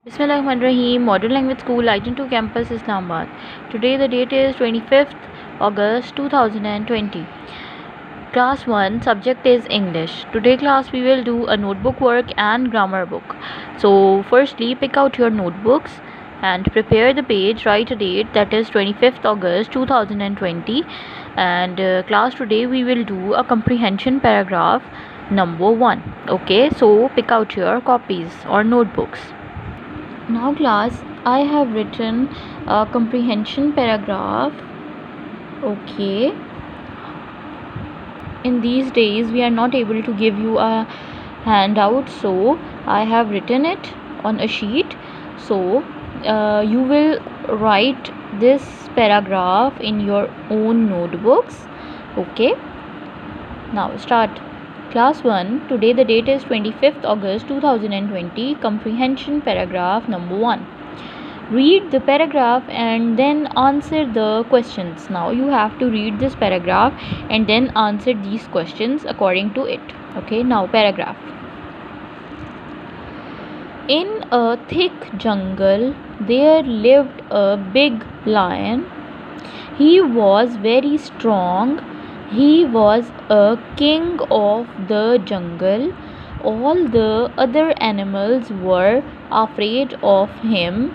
Bismillahirrahmanirrahim. Modern Language School, Lighton 2 Campus, Islamabad. Today the date is 25th August 2020. Class 1 subject is English. Today class we will do a notebook work and grammar book. So firstly pick out your notebooks and prepare the page, write a date, that is 25th August 2020, and class today we will do a comprehension paragraph number 1. Okay, so pick out your copies or notebooks. Now class, I have written a comprehension paragraph. Okay, in these days we are not able to give you a handout, so I have written it on a sheet. So you will write this paragraph in your own notebooks. Okay, now start. Class 1, today the date is 25th August 2020, comprehension paragraph number 1. Read the paragraph and then answer the questions. Now you have to read this paragraph and then answer these questions according to it. Okay, now paragraph. In a thick jungle there lived a big lion. He was very strong. He was a king of the jungle. All the other animals were afraid of him.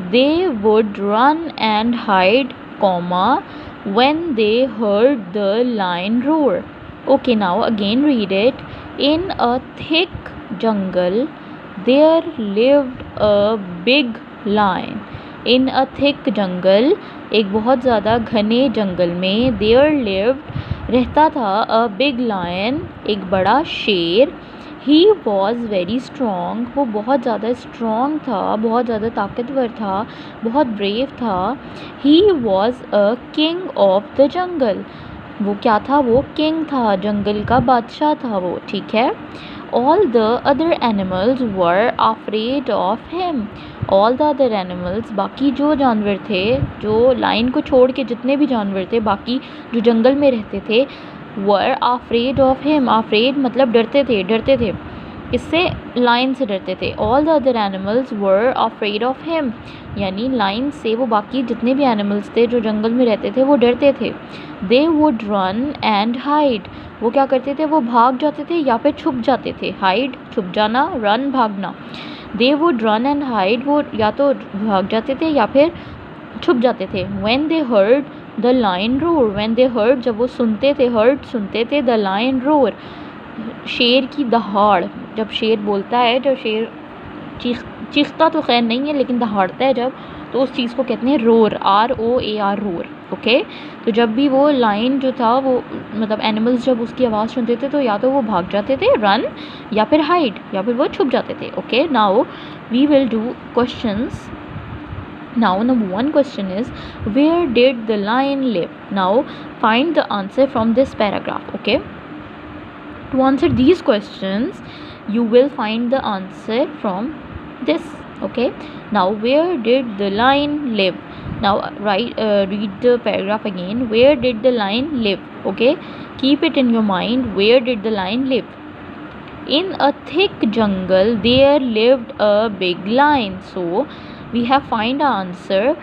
They would run and hide, when they heard the lion roar. Okay, now again read it. In a thick jungle there lived a big lion. In a thick jungle, एक बहुत ज़्यादा घने जंगल में, there lived रहता था, a big lion एक बड़ा शेर. ही वॉज वेरी स्ट्रॉन्ग, वो बहुत ज़्यादा स्ट्रॉन्ग था, बहुत ज़्यादा ताकतवर था, बहुत ब्रेव था. He was a king of the jungle, वो क्या था, वो किंग था, जंगल का बादशाह था वो. ठीक है. All the other animals were afraid of him. All the other animals, बाकी जो जानवर थे, जो लाइन को छोड़ के जितने भी जानवर थे, बाकी जो जंगल में रहते थे, were afraid of him. afraid मतलब डरते थे. इससे लाइन से डरते थे. All the other animals were afraid of him, यानी लाइन से वो बाकी जितने भी एनिमल्स थे जो जंगल में रहते थे वो डरते थे. They would run and hide, वो क्या करते थे, वो भाग जाते थे या फिर छुप जाते थे. हाइड छुप जाना, रन भागना. They would run and hide, वो या तो भाग जाते थे या फिर छुप जाते थे. When they heard the lion roar, when they heard जब वो सुनते थे, heard सुनते थे, the lion roar शेर की दहाड़, जब शेर बोलता है, जब शेर चीखता तो खैर नहीं है लेकिन दहाड़ता है जब, तो उस चीज़ को कहते हैं रोर, ROAR रोर. ओके, तो जब भी वो लाइन जो था, वो मतलब एनिमल्स जब उसकी आवाज़ सुनते थे तो या तो वो भाग जाते थे, रन, या फिर हाइड, या फिर वो छुप जाते थे. Okay, now we will do questions. Now number 1 question is, where did the lion live? Now find the answer from this paragraph. Okay, to answer these questions you will find the answer from this. Okay, now where did the lion live? Now read the paragraph again. Where did the lion live? Okay, keep it in your mind. Where did the lion live? In a thick jungle there lived a big lion. So we have find the answer.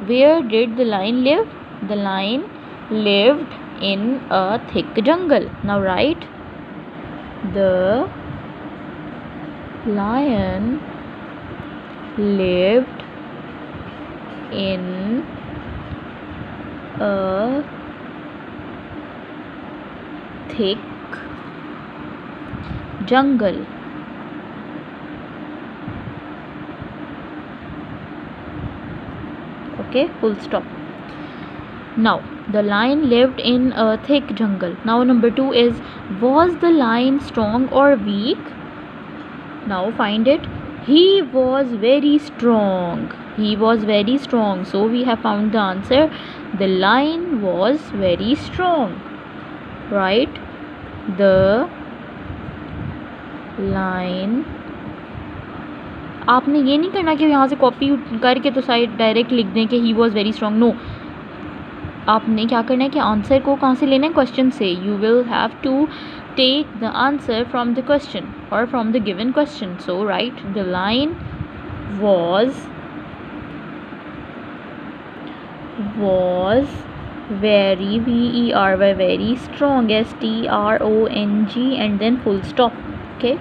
Where did the lion live? The lion lived in a thick jungle. Now write, the lion lived in a thick jungle. Okay, full stop. Now the lion lived in a thick jungle. Now number 2 is, was the lion strong or weak? Now find it. He was very strong. He was very strong. So we have found the answer. The lion was very strong. Right? The lion. आपने ये नहीं करना कि यहाँ से copy करके तो side direct लिख दें कि he was very strong. No, आपने क्या करना है कि आंसर को कहाँ से लेना है, क्वेश्चन से. You will have to take the answer from the question or from the given question. So write, the lion was very, very strong, strong, and then full stop. Okay,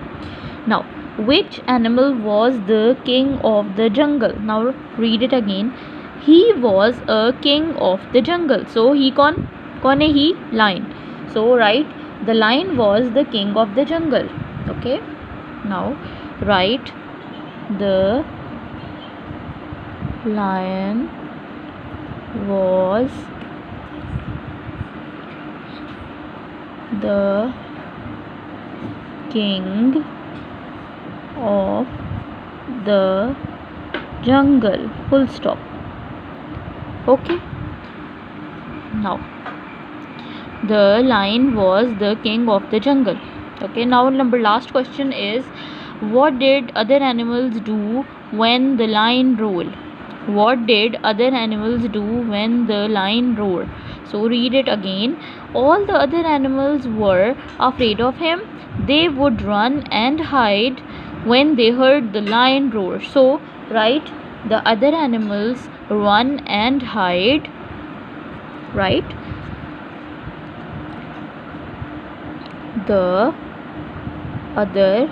now which animal was the king of the jungle? Now read it again. He was a king of the jungle. So he कौन है? He lion. So right, the lion was the king of the jungle. Okay, now write the lion was the king of the jungle, full stop. Okay, now the lion was the king of the jungle. Okay, now last question is, what did other animals do when the lion roared? What did other animals do when the lion roared? So read it again. All the other animals were afraid of him. They would run and hide when they heard the lion roar. So right, the other animals run and hide. Right, the other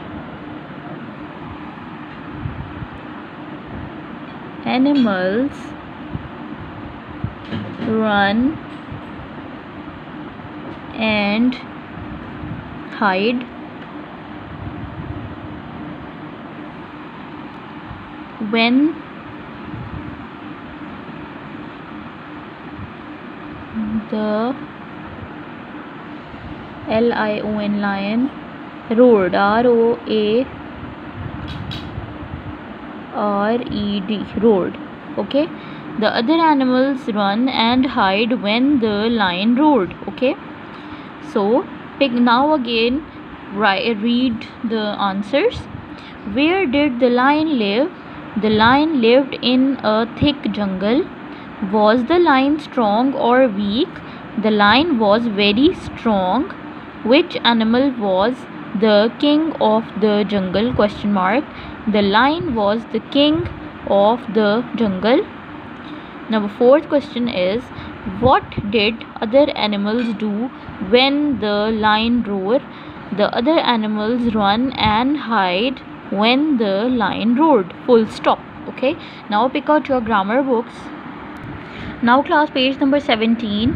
animals run and hide when the lion roared, roared, roared. Okay, the other animals run and hide when the lion roared. Okay, so now again read the answers. Where did the lion live? The lion lived in a thick jungle. Was the lion strong or weak? The lion was very strong. Which animal was the king of the jungle? Question mark. The lion was the king of the jungle. Now fourth question is, what did other animals do when the lion roared? The other animals run and hide when the lion roared, full stop. Okay, now pick out your grammar books. Now class, page number 17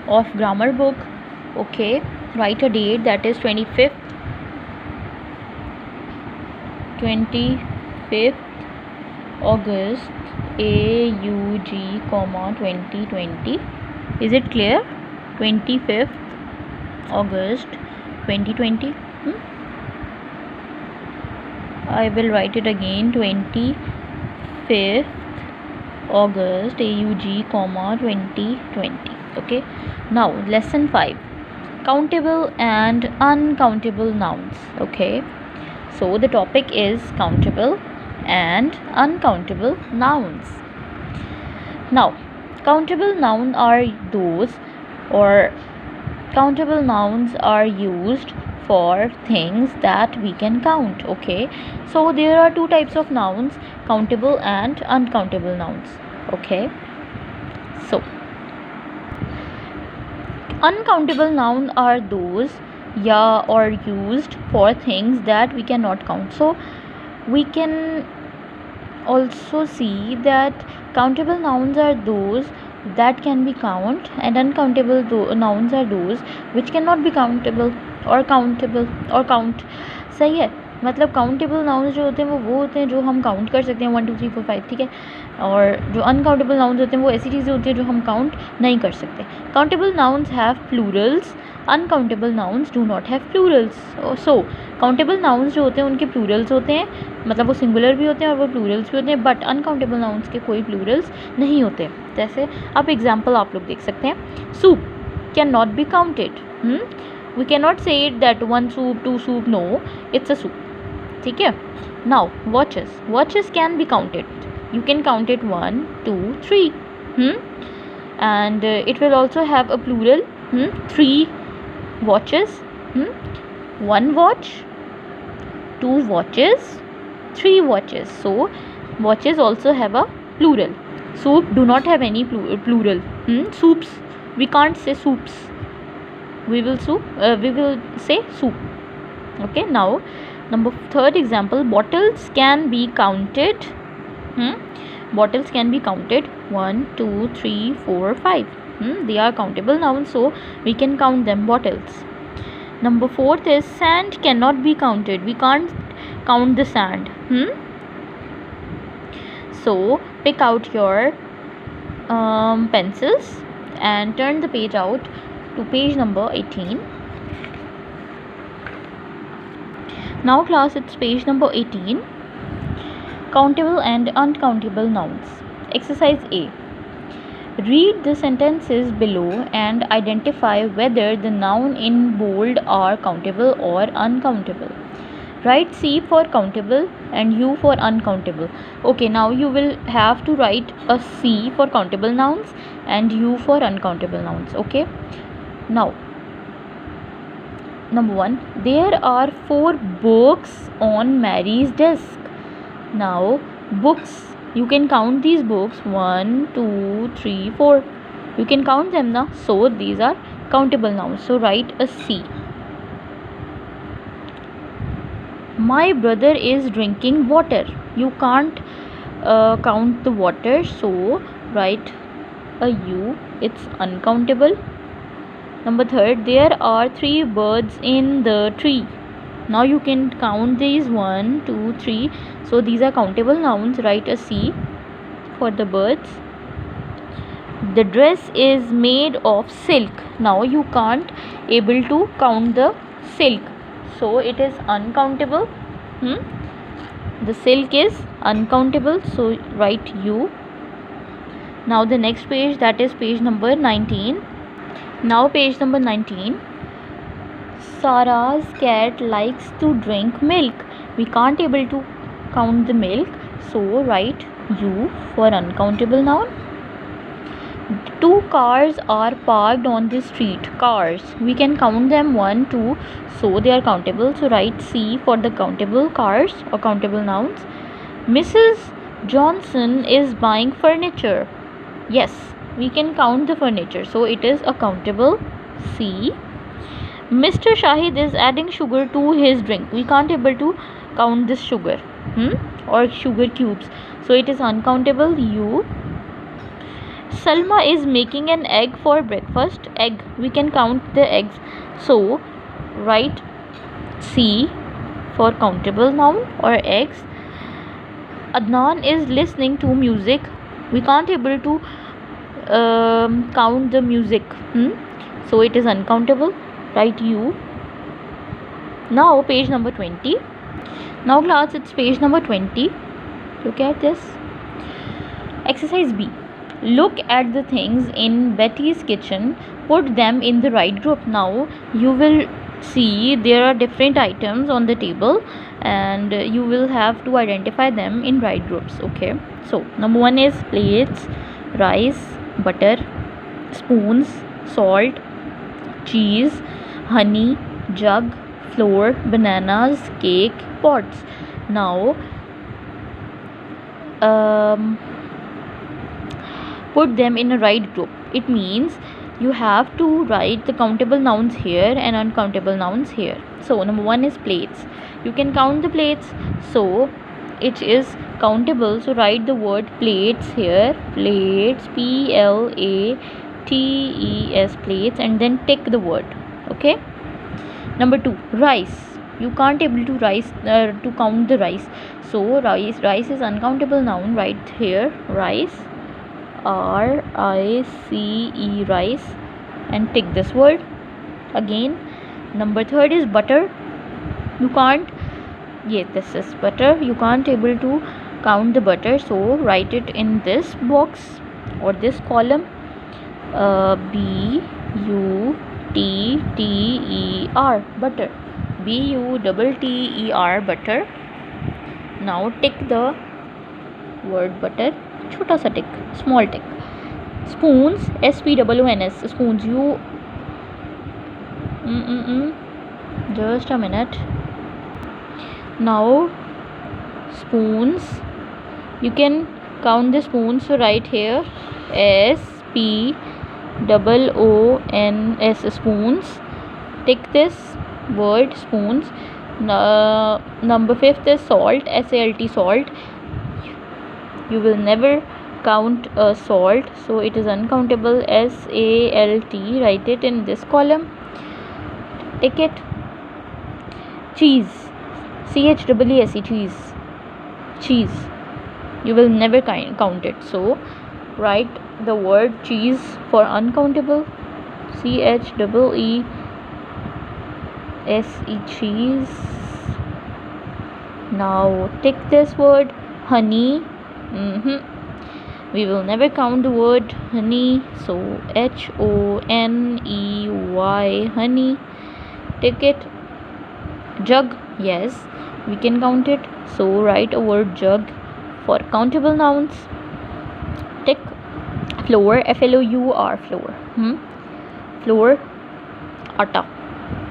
of grammar book. Okay, write a date, that is 25th August AUG, 2020. Is it clear? 25th August 2020. I will write it again, 25th August AUG, 2020. Okay, now lesson 5, countable and uncountable nouns. Okay, so the topic is countable and uncountable nouns. Now countable nouns are those, or countable nouns are used for things that we can count. Okay, so there are two types of nouns, countable and uncountable nouns. Okay, so uncountable nouns are those or used for things that we cannot count. So we can also see that countable nouns are those that can be count, and uncountable nouns are those which cannot be countable or count. सही है, मतलब countable nouns जो होते हैं वो होते हैं जो हम काउंट कर सकते हैं, 1 2 3 4 5, ठीक है, और जो अनकाउंटेबल नाउन्स होते हैं वो ऐसी चीज़ें होती हैं जो हम काउंट नहीं कर सकते. Countable nouns have Plurals, uncountable nouns do not have Plurals. So countable nouns जो होते हैं उनके प्लूरल्स होते हैं, मतलब वो सिंगुलर भी होते हैं और वो प्लूरल्स भी होते हैं, बट अनकाउंटेबल नाउन्स के कोई प्लूरल्स नहीं होते. जैसे अब एग्जाम्पल आप लोग देख सकते हैं, soup can not be counted. We can not say it that 1 soup 2 soup, no it's a soup. ठीक है. Now watches can be counted. You can count it 1 2 3, and it will also have a plural, 3 watches, 1 watch, 2 watches, 3 watches. So Watches also have a plural. Soup do not have any plural. Soups, we can't say soups. We will say soup. Okay, now third example, bottles can be counted. Bottles can be counted 1, 2, 3, 4, 5. They are countable nouns, so we can count them, bottles. Number fourth is sand cannot be counted. We can't count the sand. So pick out your pencils and turn the page out to page number 18. Now class, it's page number 18. Countable and uncountable nouns. Exercise A. Read the sentences below and identify whether the noun in bold are countable or uncountable. Write C for countable and U for uncountable. Okay, now you will have to write a C for countable nouns and U for uncountable nouns. Okay, now number 1, there are 4 books on Mary's desk. Now books, you can count these books 1, 2, 3, 4. You can count them now, so these are countable nouns, so write a C. My brother is drinking water. You can't count the water, so write a U, it's uncountable. Number 3, there are 3 birds in the tree. Now you can count these 1, 2, 3, so these are countable nouns, write a C for the birds. The dress is made of silk. Now you can't able to count the silk, so it is uncountable. The silk is uncountable, so write U. Now the next page, that is page number 19. Now page number 19. Sarah's cat likes to drink milk. We can't able to count the milk, so write U for uncountable noun. 2 cars are parked on the street. Cars, we can count them 1, 2, so they are countable, so write C for the countable cars or countable nouns. Mrs. Johnson is buying furniture. Yes, we can count the furniture, so it is a countable, C. Mr. Shahid is adding sugar to his drink. We can't able to count this sugar or sugar cubes, so it is uncountable, U. Salma is making an egg for breakfast. Egg, we can count the eggs, so write C for countable noun or eggs. Adnan is listening to music. We can't able to count the music, so it is uncountable, write U. Now page number 20. Now class, it's page number 20. Look at this. Exercise B. Look at the things in Betty's kitchen, put them in the right group. Now you will see there are different items on the table and you will have to identify them in right groups. Okay, so number 1 is plates, rice, butter, spoons, salt, cheese, honey, jug, flour, bananas, cake, pots. Now put them in a right group. It means you have to write the countable nouns here and uncountable nouns here. So number 1 is plates. You can count the plates, so it is countable, so write the word plates here, plates, Plates, plates, and then tick the word. Okay. Number 2, rice. You can't able to to count the rice, so rice is uncountable noun, write here rice, RICE, rice, and tick this word again. Number 3 is butter. You can't, this is butter, you can't able to count the butter, so write it in this box or this column, BUTTER, butter, BUTTER, butter. Now tick the word butter, छोटा सा tick, small tick. Spoons, SPOONS, spoons, you just a minute. Now spoons, You can count the spoons. So write here SPOONS, spoons. Take this word spoons. Number 5th is salt, SALT, salt. You will never count salt, so it is uncountable. SALT, write it in this column. Take it. Cheese, CHEESE, cheese. You will never count it, so write the word cheese for uncountable. CHEESE, cheese. Now take this word honey. We will never count the word honey, so HONEY, honey. Take it. Jug, yes, we can count it, so write a word jug for countable nouns. Take flour, FLOUR, flour. Flour, atta.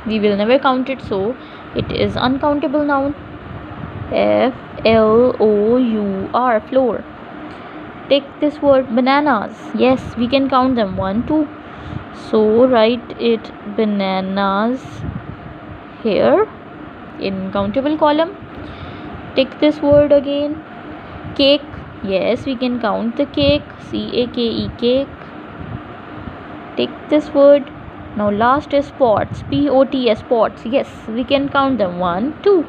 We will never count it, so it is uncountable noun. FLOUR, flour. Take this word bananas. Yes, we can count them. 1, 2. So write it bananas here in countable column. Take this word again. Cake. Yes, we can count the cake. CAKE, cake. Take this word. Now last is pots. POTS, pots. Yes, we can count them. 1, 2.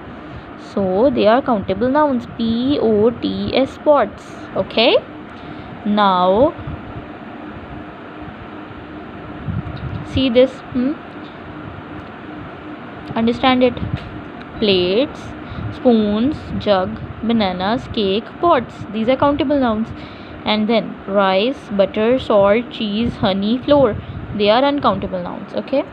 So they are countable nouns. POTS, pots. Okay. Now see this. Understand it. Plates, spoons, jug, bananas, cake, pots. These are countable nouns. And then rice, butter, salt, cheese, honey, flour. They are uncountable nouns. Okay.